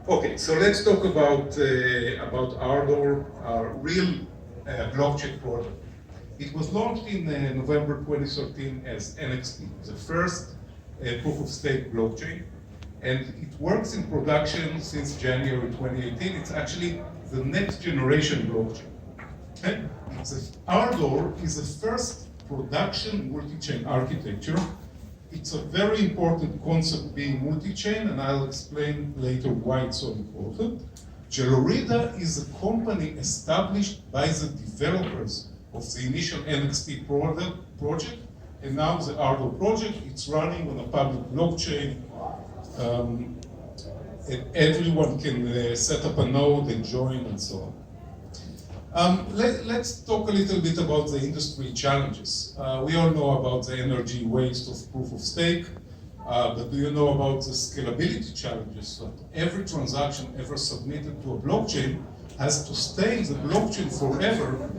Okay, so let's talk about Ardor, our real blockchain project. It was launched in November 2013 as NXT, the first proof-of-stake blockchain, and it works in production since January 2018. It's actually the next generation blockchain. Okay? Ardor is the first production multi-chain architecture. It's a very important concept being multi-chain, and I'll explain later why it's so important. Gelorida is a company established by the developers of the initial NXT project, and now the Ardor project. It's running on a public blockchain, and everyone can set up a node and join and so on. Let's talk a little bit about the industry challenges. We all know about the energy waste of proof of stake, but do you know about the scalability challenges? That every transaction ever submitted to a blockchain has to stay in the blockchain forever,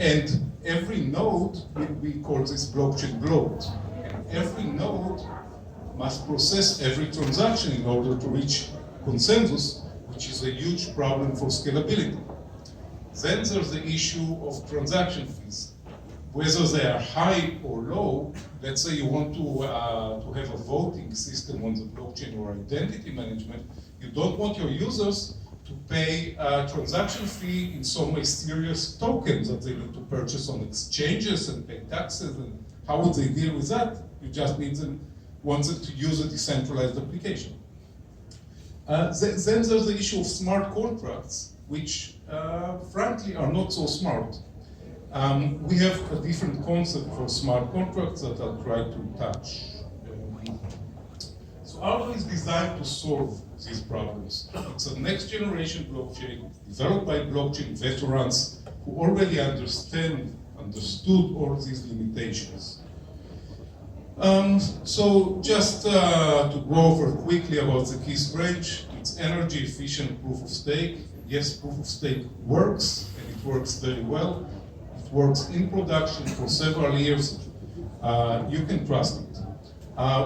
and every node, we call this blockchain bloat. And every node must process every transaction in order to reach consensus, which is a huge problem for scalability. Then there's the issue of transaction fees. Whether they are high or low, let's say you want to have a voting system on the blockchain or identity management, you don't want your users to pay a transaction fee in some mysterious tokens that they need to purchase on exchanges and pay taxes, and how would they deal with that? You just want them to use a decentralized application. Then there's the issue of smart contracts, which frankly are not so smart. We have a different concept for smart contracts that I'll try to touch. So Ardor is designed to solve these problems. It's a next generation blockchain developed by blockchain veterans who already understood all these limitations. So just to go over quickly about the key strengths, it's energy efficient proof of stake. Yes, proof of stake works, and it works very well. It works in production for several years. You can trust it.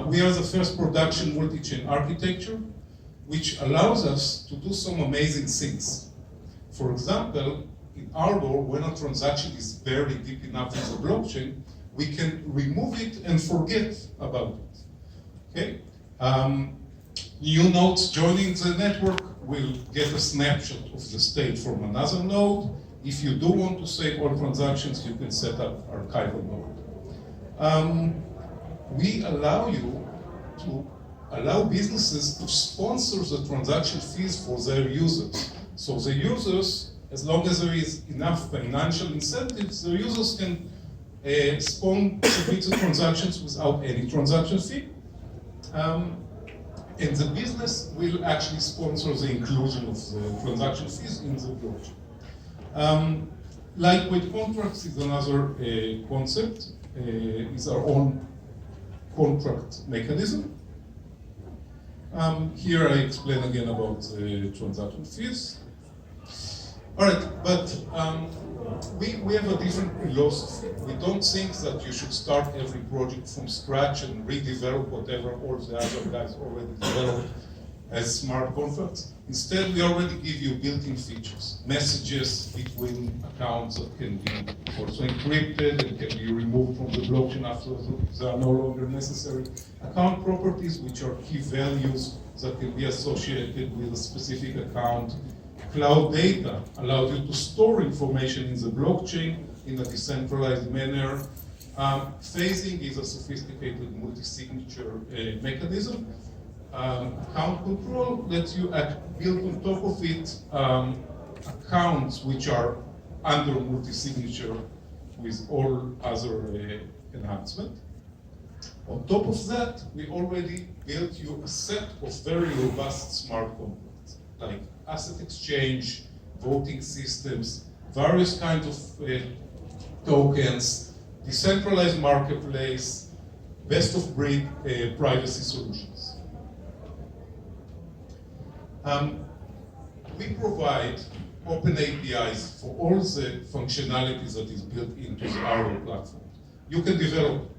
We are the first production multi-chain architecture, which allows us to do some amazing things. For example, in Ardor, when a transaction is buried deep enough in the blockchain, we can remove it and forget about it. Okay? New nodes joining the network will get a snapshot of the state from another node. If you do want to save all transactions, you can set up archival mode. We allow you to allow businesses to sponsor the transaction fees for their users. So the users, as long as there is enough financial incentives, the users can submit the transactions without any transaction fee. And the business will actually sponsor the inclusion of the transaction fees in the blockchain. Lightweight contracts is another concept. It's our own contract mechanism. Here I explain again about the transaction fees. All right, but we have a different philosophy. We don't think that you should start every project from scratch and redevelop whatever all the other guys already developed as smart contracts. Instead, we already give you built-in features, messages between accounts that can be also encrypted and can be removed from the blockchain after they are no longer necessary. Account properties, which are key values that can be associated with a specific account. Cloud data allows you to store information in the blockchain in a decentralized manner. Phasing is a sophisticated multi-signature mechanism. Account control lets you build on top of it accounts which are under multi-signature with all other enhancements. On top of that, we already built you a set of very robust smart contracts, like asset exchange, voting systems, various kinds of tokens, decentralized marketplace, best of breed privacy solutions. We provide open APIs for all the functionalities that is built into the Ardor platform. You can develop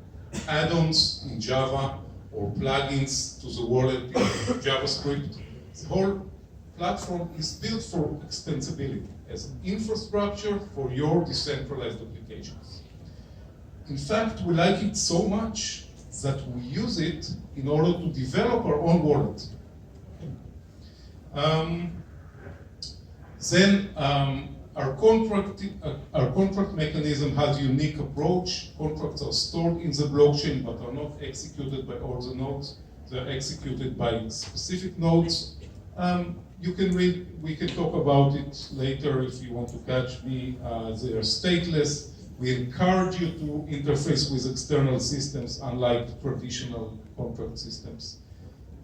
add-ons in Java or plugins to the wallet in JavaScript. The whole platform is built for extensibility as an infrastructure for your decentralized applications. In fact, we like it so much that we use it in order to develop our own wallet. Our contract mechanism has a unique approach. Contracts are stored in the blockchain but are not executed by all the nodes. They're executed by specific nodes. You can read, we can talk about it later if you want to catch me. They are stateless. We encourage you to interface with external systems, unlike traditional contract systems.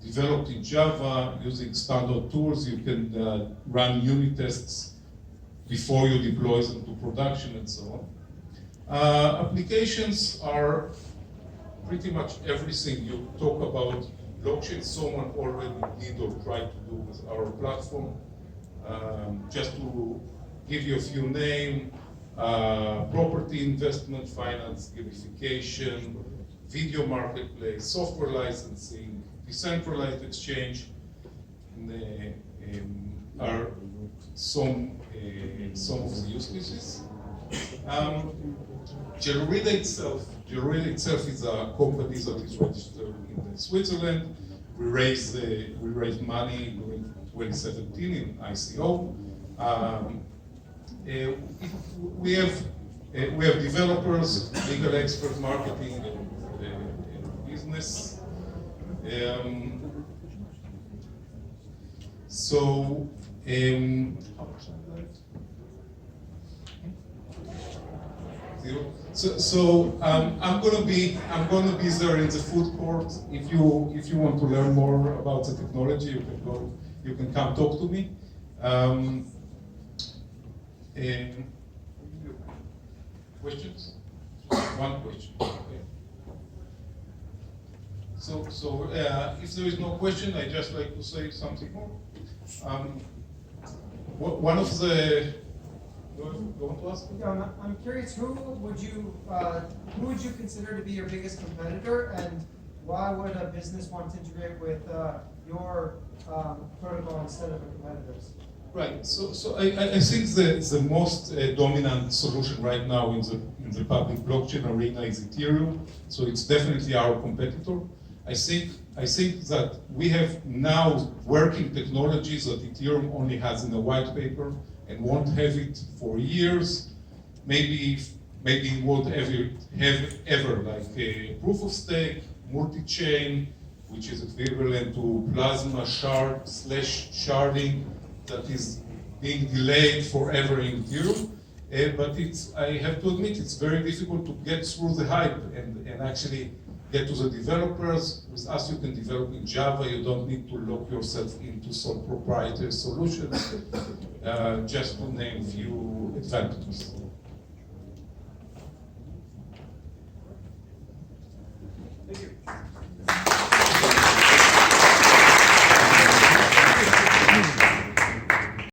Developed in Java, using standard tools, you can run unit tests before you deploy them to production and so on. Applications are pretty much everything you talk about. Blockchain, someone already did or tried to do with our platform. Just to give you a few names, property investment, finance, gamification, video marketplace, software licensing, decentralized exchange, are some of the use cases. Gerrida itself is a company that is registered in Switzerland. We raised money during 2017 in ICO. We have developers, legal experts, marketing, and business. I'm gonna be there in the food court. If you want to learn more about the technology, you can come talk to me. Questions? One question. Okay. If there is no question, I just like to say something more. One of the You want to ask? Yeah, I'm curious, who would you consider to be your biggest competitor, and why would a business want to integrate with your protocol instead of a competitor's? Right. So I think the most dominant solution right now in the public blockchain arena is Ethereum. So it's definitely our competitor. I think that we have now working technologies that Ethereum only has in a white paper and won't have it for years. Maybe it won't ever like a proof of stake, multi-chain, which is equivalent to plasma sharding that is being delayed forever in Ethereum. But I have to admit, it's very difficult to get through the hype and actually get to the developers. With us, you can develop in Java. You don't need to lock yourself into some proprietary solutions, just to name a few advantages. Thank you.